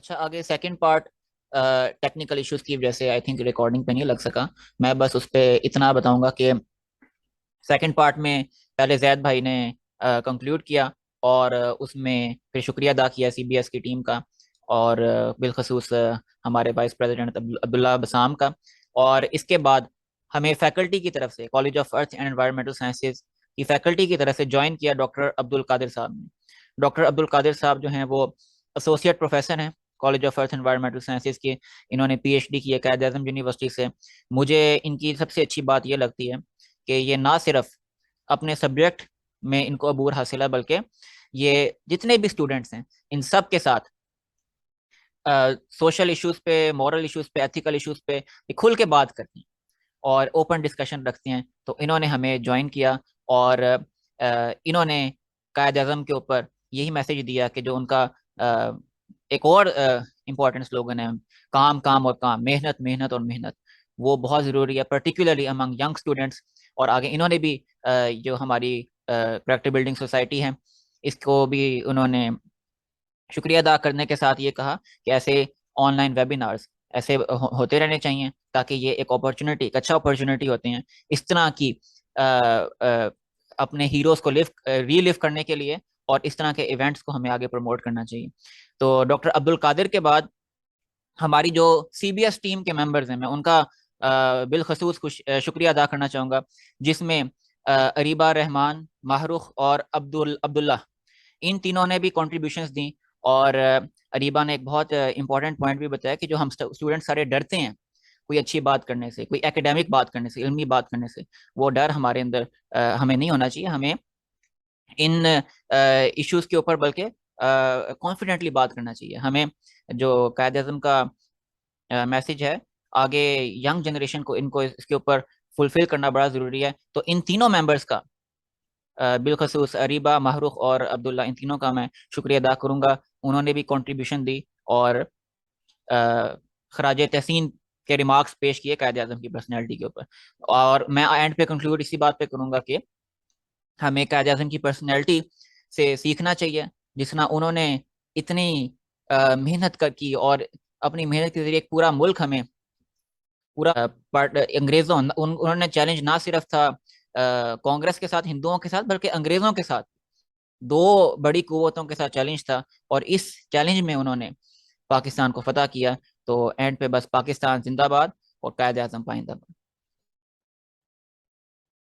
अच्छा, आगे second part technical issues की वजह से आई थिंक रिकॉर्डिंग पे नहीं लग सका। मैं बस उस पर इतना बताऊंगा कि सेकंड पार्ट में पहले जैद भाई ने कंक्लूड किया, और उसमें फिर शुक्रिया अदा किया सीबीएस की टीम का, और बिलखसूस हमारे वाइस प्रेसिडेंट अब्दुल्ला बसाम का। और इसके बाद हमें फैकल्टी की तरफ से college of earth and environmental sciences की फैकल्टी की तरफ से ज्वाइन किया डॉक्टर अब्दुल कादिर साहब ने। डॉक्टर अब्दुल कादिर साहब जो हैं वो एसोसिएट प्रोफेसर हैं college of earth environmental sciences के। इन्होंने पीएचडी की है कायद आजम यूनिवर्सिटी से। मुझे इनकी सबसे अच्छी बात यह लगती है कि ये ना सिर्फ अपने सब्जेक्ट में इनको अबूर हासिल है, बल्कि ये जितने भी स्टूडेंट्स हैं इन सब के साथ सोशल इश्यूज पे, मॉरल इश्यूज पे, एथिकल इश्यूज पे ये खुल के बात करती हैं और ओपन डिस्कशन रखती हैं। तो इन्होंने हमें ज्वाइन किया, और इन्होंने कायद अज़म के ऊपर यही मैसेज दिया कि जो उनका एक और इम्पोर्टेंट स्लोगन है, काम काम और काम, मेहनत मेहनत और मेहनत, वो बहुत ज़रूरी है पर्टिकुलरली अमंग यंग स्टूडेंट्स। और आगे इन्होंने भी जो हमारी करेक्टर बिल्डिंग सोसाइटी है, इसको भी उन्होंने शुक्रिया अदा करने के साथ ये कहा कि ऐसे ऑनलाइन वेबिनार्स ऐसे होते रहने चाहिए, ताकि ये एक अपॉर्चुनिटी, एक अच्छा अपॉर्चुनिटी होते हैं इस तरह की अपने हीरोज को रीलिव करने के लिए, और इस तरह के इवेंट्स को हमें आगे प्रमोट करना चाहिए। तो डॉक्टर अब्दुल कादिर के बाद हमारी जो सीबीएस टीम के मेंबर्स हैं, मैं उनका बिलखसूस शुक्रिया अदा करना चाहूँगा, जिसमें अरीबा रहमान, माहरूख और अब्दुल्ला, इन तीनों ने भी कॉन्ट्रीब्यूशंस दी। और अरीबा ने एक बहुत इंपॉर्टेंट पॉइंट भी बताया कि जो हम स्टूडेंट सारे डरते हैं कोई अच्छी बात करने से, कोई एकेडमिक बात करने से, इल्मी बात करने से, वो डर हमारे अंदर हमें नहीं होना चाहिए। हमें इन इश्यूज के ऊपर बल्कि कॉन्फिडेंटली बात करना चाहिए। हमें जो कायद अज़म का मैसेज है आगे यंग जनरेशन को, इनको इसके ऊपर फुलफिल करना बड़ा ज़रूरी है। तो इन तीनों मेंबर्स का, बिलखसूस अरीबा, माहरूख और अब्दुल्ला, इन तीनों का मैं शुक्रिया अदा करूंगा। उन्होंने भी कंट्रीब्यूशन दी और खराज तहसीन के रिमार्क्स पेश किए कायद आजम की पर्सनैलिटी के ऊपर। और मैं एंड पे कंक्लूड इसी बात पे करूंगा कि हमें कायद आजम की पर्सनैलिटी से सीखना चाहिए, जिसना उन्होंने इतनी मेहनत कर की, और अपनी मेहनत के जरिए एक पूरा मुल्क हमें, पूरा पार्ट अंग्रेजों उन्होंने चैलेंज ना सिर्फ था कांग्रेस के साथ, हिंदुओं के साथ, बल्कि अंग्रेजों के साथ, दो बड़ी कुव्वतों के साथ चैलेंज था। और इस चैलेंज में उन्होंने पाकिस्तान को फतह किया। तो एंड पे बस पाकिस्तान जिंदाबाद और कायद आजम पाइंदाबाद।